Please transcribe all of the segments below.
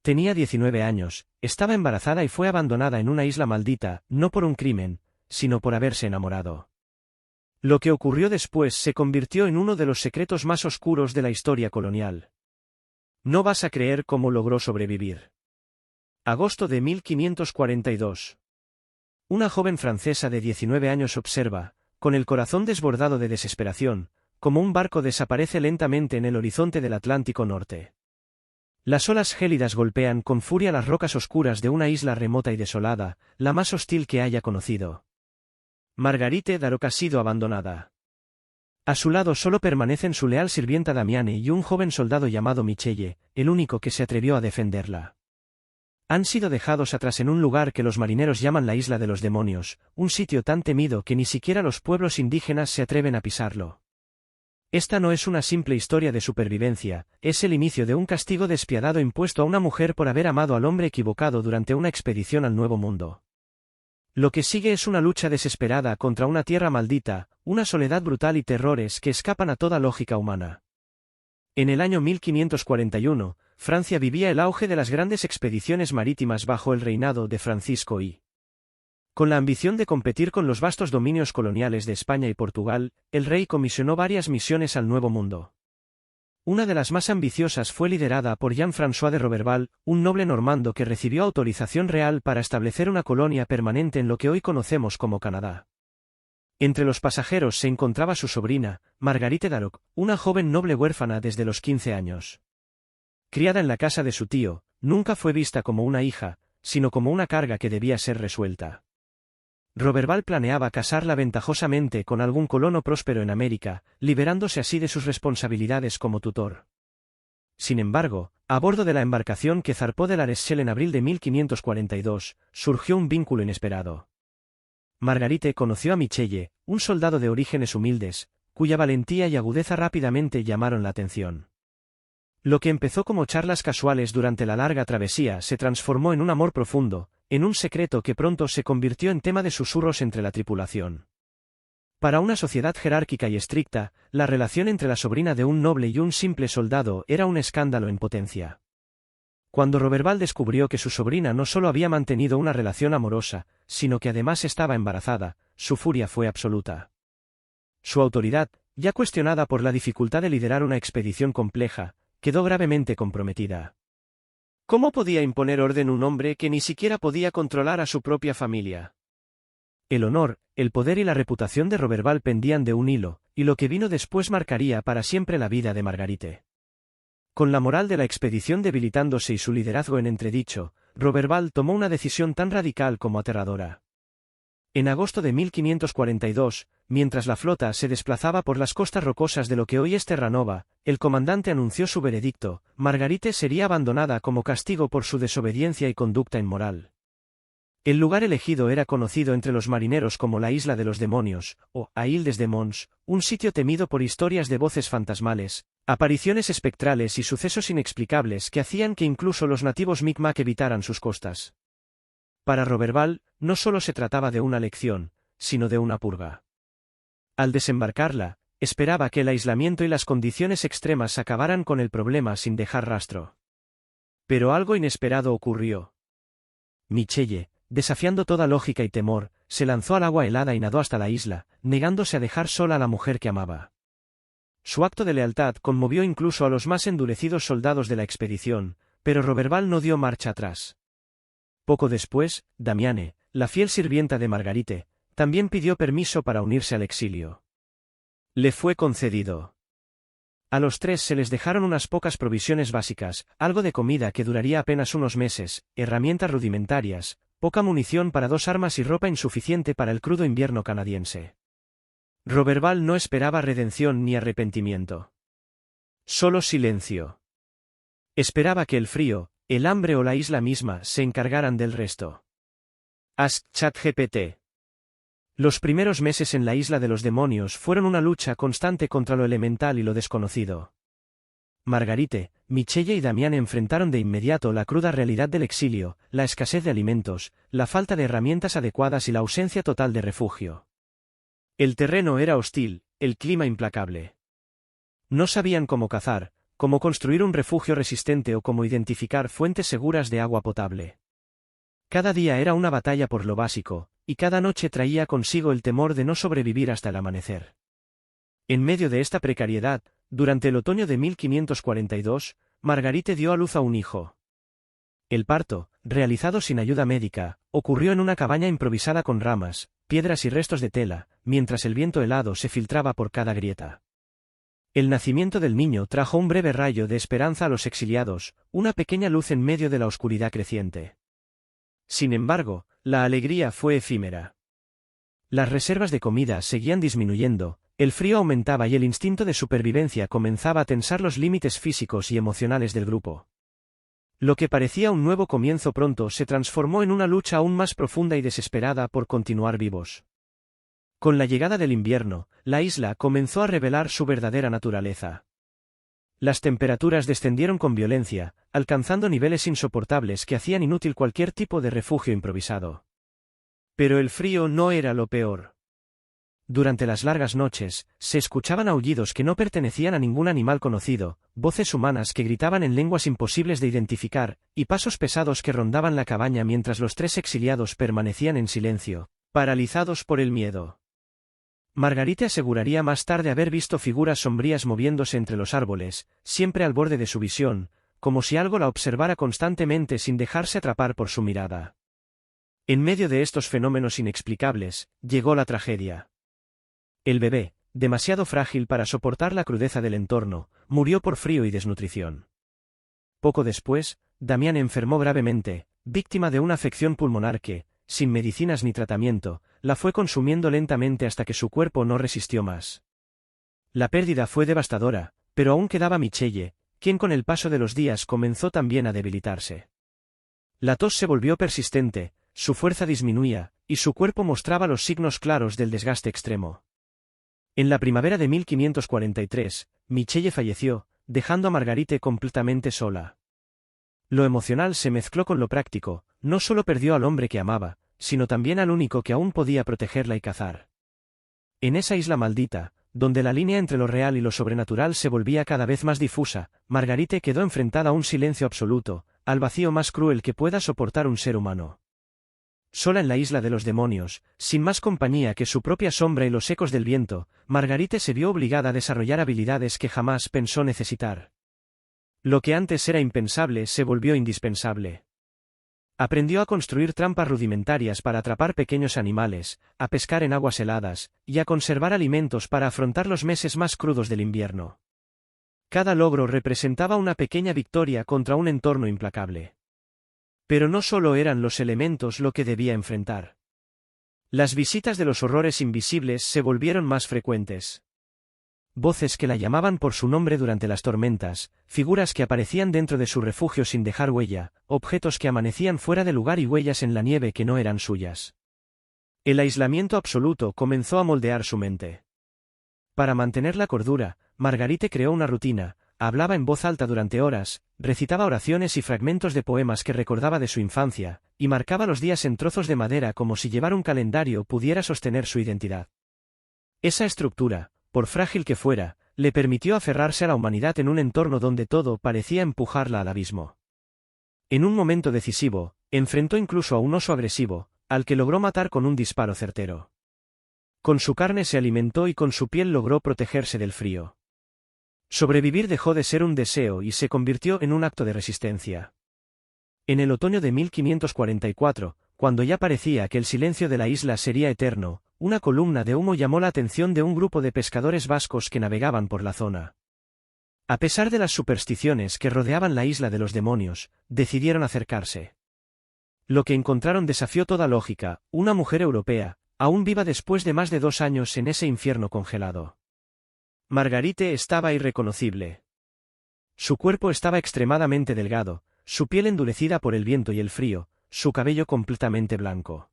Tenía 19 años, estaba embarazada y fue abandonada en una isla maldita, no por un crimen, sino por haberse enamorado. Lo que ocurrió después se convirtió en uno de los secretos más oscuros de la historia colonial. No vas a creer cómo logró sobrevivir. Agosto de 1542. Una joven francesa de 19 años observa, con el corazón desbordado de desesperación, cómo un barco desaparece lentamente en el horizonte del Atlántico Norte. Las olas gélidas golpean con furia las rocas oscuras de una isla remota y desolada, la más hostil que haya conocido. Marguerite Darok ha sido abandonada. A su lado solo permanecen su leal sirvienta Damiane y un joven soldado llamado Michelle, el único que se atrevió a defenderla. Han sido dejados atrás en un lugar que los marineros llaman la Isla de los Demonios, un sitio tan temido que ni siquiera los pueblos indígenas se atreven a pisarlo. Esta no es una simple historia de supervivencia, es el inicio de un castigo despiadado impuesto a una mujer por haber amado al hombre equivocado durante una expedición al Nuevo Mundo. Lo que sigue es una lucha desesperada contra una tierra maldita, una soledad brutal y terrores que escapan a toda lógica humana. En el año 1541, Francia vivía el auge de las grandes expediciones marítimas bajo el reinado de Francisco I. Con la ambición de competir con los vastos dominios coloniales de España y Portugal, el rey comisionó varias misiones al Nuevo Mundo. Una de las más ambiciosas fue liderada por Jean-François de Roberval, un noble normando que recibió autorización real para establecer una colonia permanente en lo que hoy conocemos como Canadá. Entre los pasajeros se encontraba su sobrina, Marguerite Darok, una joven noble huérfana desde los 15 años. Criada en la casa de su tío, nunca fue vista como una hija, sino como una carga que debía ser resuelta. Roberval planeaba casarla ventajosamente con algún colono próspero en América, liberándose así de sus responsabilidades como tutor. Sin embargo, a bordo de la embarcación que zarpó de La Rochelle en abril de 1542, surgió un vínculo inesperado. Marguerite conoció a Michelle, un soldado de orígenes humildes, cuya valentía y agudeza rápidamente llamaron la atención. Lo que empezó como charlas casuales durante la larga travesía se transformó en un amor profundo, en un secreto que pronto se convirtió en tema de susurros entre la tripulación. Para una sociedad jerárquica y estricta, la relación entre la sobrina de un noble y un simple soldado era un escándalo en potencia. Cuando Roberval descubrió que su sobrina no solo había mantenido una relación amorosa, sino que además estaba embarazada, su furia fue absoluta. Su autoridad, ya cuestionada por la dificultad de liderar una expedición compleja, quedó gravemente comprometida. ¿Cómo podía imponer orden un hombre que ni siquiera podía controlar a su propia familia? El honor, el poder y la reputación de Roberval pendían de un hilo, y lo que vino después marcaría para siempre la vida de Marguerite. Con la moral de la expedición debilitándose y su liderazgo en entredicho, Roberval tomó una decisión tan radical como aterradora. En agosto de 1542, mientras la flota se desplazaba por las costas rocosas de lo que hoy es Terranova, el comandante anunció su veredicto: Marguerite sería abandonada como castigo por su desobediencia y conducta inmoral. El lugar elegido era conocido entre los marineros como la Isla de los Demonios, o Île des Démons, un sitio temido por historias de voces fantasmales, apariciones espectrales y sucesos inexplicables que hacían que incluso los nativos Micmac evitaran sus costas. Para Roberval, no solo se trataba de una lección, sino de una purga. Al desembarcarla, esperaba que el aislamiento y las condiciones extremas acabaran con el problema sin dejar rastro. Pero algo inesperado ocurrió. Michelle, desafiando toda lógica y temor, se lanzó al agua helada y nadó hasta la isla, negándose a dejar sola a la mujer que amaba. Su acto de lealtad conmovió incluso a los más endurecidos soldados de la expedición, pero Roberval no dio marcha atrás. Poco después, Damiane, la fiel sirvienta de Marguerite, también pidió permiso para unirse al exilio. Le fue concedido. A los tres se les dejaron unas pocas provisiones básicas, algo de comida que duraría apenas unos meses, herramientas rudimentarias, poca munición para 2 armas y ropa insuficiente para el crudo invierno canadiense. Roberval no esperaba redención ni arrepentimiento. Solo silencio. Esperaba que el frío, el hambre o la isla misma se encargaran del resto. Ask ChatGPT. Los primeros meses en la Isla de los Demonios fueron una lucha constante contra lo elemental y lo desconocido. Marguerite, Michelle y Damián enfrentaron de inmediato la cruda realidad del exilio, la escasez de alimentos, la falta de herramientas adecuadas y la ausencia total de refugio. El terreno era hostil, el clima implacable. No sabían cómo cazar, como construir un refugio resistente o como identificar fuentes seguras de agua potable. Cada día era una batalla por lo básico, y cada noche traía consigo el temor de no sobrevivir hasta el amanecer. En medio de esta precariedad, durante el otoño de 1542, Margarite dio a luz a un hijo. El parto, realizado sin ayuda médica, ocurrió en una cabaña improvisada con ramas, piedras y restos de tela, mientras el viento helado se filtraba por cada grieta. El nacimiento del niño trajo un breve rayo de esperanza a los exiliados, una pequeña luz en medio de la oscuridad creciente. Sin embargo, la alegría fue efímera. Las reservas de comida seguían disminuyendo, el frío aumentaba y el instinto de supervivencia comenzaba a tensar los límites físicos y emocionales del grupo. Lo que parecía un nuevo comienzo pronto se transformó en una lucha aún más profunda y desesperada por continuar vivos. Con la llegada del invierno, la isla comenzó a revelar su verdadera naturaleza. Las temperaturas descendieron con violencia, alcanzando niveles insoportables que hacían inútil cualquier tipo de refugio improvisado. Pero el frío no era lo peor. Durante las largas noches, se escuchaban aullidos que no pertenecían a ningún animal conocido, voces humanas que gritaban en lenguas imposibles de identificar, y pasos pesados que rondaban la cabaña mientras los tres exiliados permanecían en silencio, paralizados por el miedo. Margarite aseguraría más tarde haber visto figuras sombrías moviéndose entre los árboles, siempre al borde de su visión, como si algo la observara constantemente sin dejarse atrapar por su mirada. En medio de estos fenómenos inexplicables, llegó la tragedia. El bebé, demasiado frágil para soportar la crudeza del entorno, murió por frío y desnutrición. Poco después, Damián enfermó gravemente, víctima de una afección pulmonar que, sin medicinas ni tratamiento, la fue consumiendo lentamente hasta que su cuerpo no resistió más. La pérdida fue devastadora, pero aún quedaba Michelle, quien con el paso de los días comenzó también a debilitarse. La tos se volvió persistente, su fuerza disminuía, y su cuerpo mostraba los signos claros del desgaste extremo. En la primavera de 1543, Michelle falleció, dejando a Margarite completamente sola. Lo emocional se mezcló con lo práctico, no solo perdió al hombre que amaba, sino también al único que aún podía protegerla y cazar. En esa isla maldita, donde la línea entre lo real y lo sobrenatural se volvía cada vez más difusa, Margarite quedó enfrentada a un silencio absoluto, al vacío más cruel que pueda soportar un ser humano. Sola en la isla de los demonios, sin más compañía que su propia sombra y los ecos del viento, Margarite se vio obligada a desarrollar habilidades que jamás pensó necesitar. Lo que antes era impensable se volvió indispensable. Aprendió a construir trampas rudimentarias para atrapar pequeños animales, a pescar en aguas heladas, y a conservar alimentos para afrontar los meses más crudos del invierno. Cada logro representaba una pequeña victoria contra un entorno implacable. Pero no solo eran los elementos lo que debía enfrentar. Las visitas de los horrores invisibles se volvieron más frecuentes. Voces que la llamaban por su nombre durante las tormentas, figuras que aparecían dentro de su refugio sin dejar huella, objetos que amanecían fuera de lugar y huellas en la nieve que no eran suyas. El aislamiento absoluto comenzó a moldear su mente. Para mantener la cordura, Margarite creó una rutina, hablaba en voz alta durante horas, recitaba oraciones y fragmentos de poemas que recordaba de su infancia, y marcaba los días en trozos de madera como si llevar un calendario pudiera sostener su identidad. Esa estructura, por frágil que fuera, le permitió aferrarse a la humanidad en un entorno donde todo parecía empujarla al abismo. En un momento decisivo, enfrentó incluso a un oso agresivo, al que logró matar con un disparo certero. Con su carne se alimentó y con su piel logró protegerse del frío. Sobrevivir dejó de ser un deseo y se convirtió en un acto de resistencia. En el otoño de 1544, cuando ya parecía que el silencio de la isla sería eterno, una columna de humo llamó la atención de un grupo de pescadores vascos que navegaban por la zona. A pesar de las supersticiones que rodeaban la isla de los demonios, decidieron acercarse. Lo que encontraron desafió toda lógica, una mujer europea, aún viva después de más de 2 años en ese infierno congelado. Margarite estaba irreconocible. Su cuerpo estaba extremadamente delgado, su piel endurecida por el viento y el frío, su cabello completamente blanco.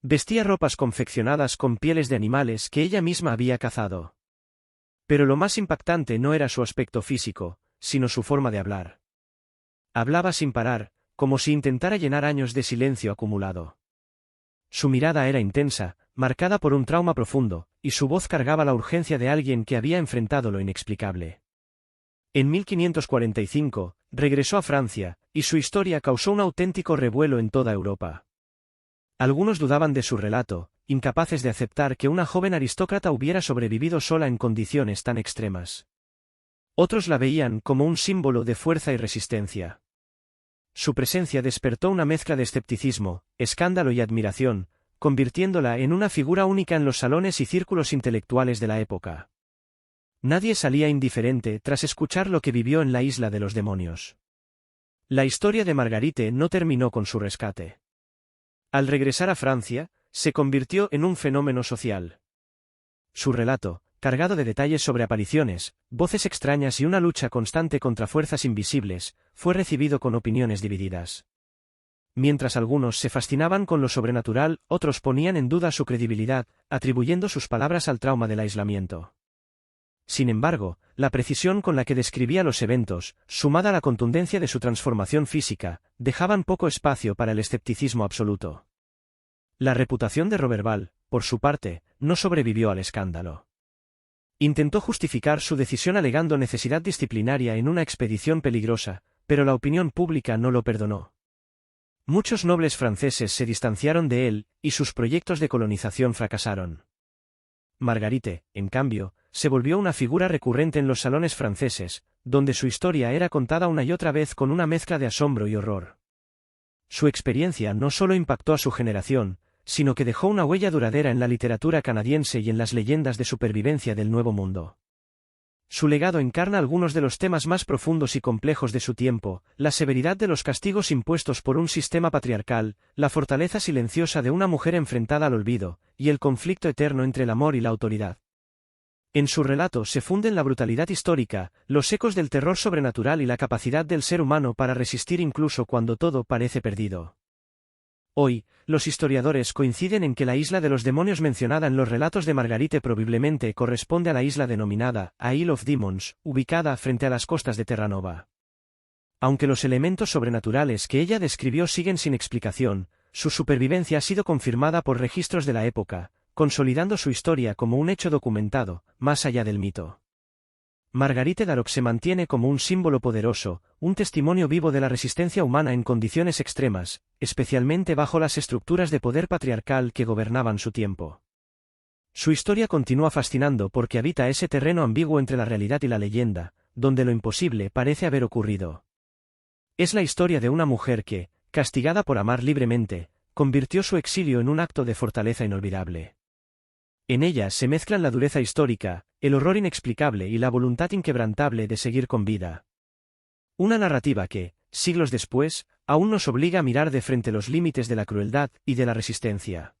Vestía ropas confeccionadas con pieles de animales que ella misma había cazado. Pero lo más impactante no era su aspecto físico, sino su forma de hablar. Hablaba sin parar, como si intentara llenar años de silencio acumulado. Su mirada era intensa, marcada por un trauma profundo, y su voz cargaba la urgencia de alguien que había enfrentado lo inexplicable. En 1545, regresó a Francia, y su historia causó un auténtico revuelo en toda Europa. Algunos dudaban de su relato, incapaces de aceptar que una joven aristócrata hubiera sobrevivido sola en condiciones tan extremas. Otros la veían como un símbolo de fuerza y resistencia. Su presencia despertó una mezcla de escepticismo, escándalo y admiración, convirtiéndola en una figura única en los salones y círculos intelectuales de la época. Nadie salía indiferente tras escuchar lo que vivió en la Isla de los Demonios. La historia de Margarite no terminó con su rescate. Al regresar a Francia, se convirtió en un fenómeno social. Su relato, cargado de detalles sobre apariciones, voces extrañas y una lucha constante contra fuerzas invisibles, fue recibido con opiniones divididas. Mientras algunos se fascinaban con lo sobrenatural, otros ponían en duda su credibilidad, atribuyendo sus palabras al trauma del aislamiento. Sin embargo, la precisión con la que describía los eventos, sumada a la contundencia de su transformación física, dejaban poco espacio para el escepticismo absoluto. La reputación de Roberval, por su parte, no sobrevivió al escándalo. Intentó justificar su decisión alegando necesidad disciplinaria en una expedición peligrosa, pero la opinión pública no lo perdonó. Muchos nobles franceses se distanciaron de él, y sus proyectos de colonización fracasaron. Margarite, en cambio, se volvió una figura recurrente en los salones franceses, donde su historia era contada una y otra vez con una mezcla de asombro y horror. Su experiencia no solo impactó a su generación, sino que dejó una huella duradera en la literatura canadiense y en las leyendas de supervivencia del Nuevo Mundo. Su legado encarna algunos de los temas más profundos y complejos de su tiempo: la severidad de los castigos impuestos por un sistema patriarcal, la fortaleza silenciosa de una mujer enfrentada al olvido, y el conflicto eterno entre el amor y la autoridad. En su relato se funden la brutalidad histórica, los ecos del terror sobrenatural y la capacidad del ser humano para resistir incluso cuando todo parece perdido. Hoy, los historiadores coinciden en que la isla de los demonios mencionada en los relatos de Margarite probablemente corresponde a la isla denominada Isle of Demons, ubicada frente a las costas de Terranova. Aunque los elementos sobrenaturales que ella describió siguen sin explicación, su supervivencia ha sido confirmada por registros de la época, consolidando su historia como un hecho documentado, más allá del mito. Margarite Darroch se mantiene como un símbolo poderoso, un testimonio vivo de la resistencia humana en condiciones extremas, especialmente bajo las estructuras de poder patriarcal que gobernaban su tiempo. Su historia continúa fascinando porque habita ese terreno ambiguo entre la realidad y la leyenda, donde lo imposible parece haber ocurrido. Es la historia de una mujer que, castigada por amar libremente, convirtió su exilio en un acto de fortaleza inolvidable. En ella se mezclan la dureza histórica, el horror inexplicable y la voluntad inquebrantable de seguir con vida. Una narrativa que, siglos después, aún nos obliga a mirar de frente los límites de la crueldad y de la resistencia.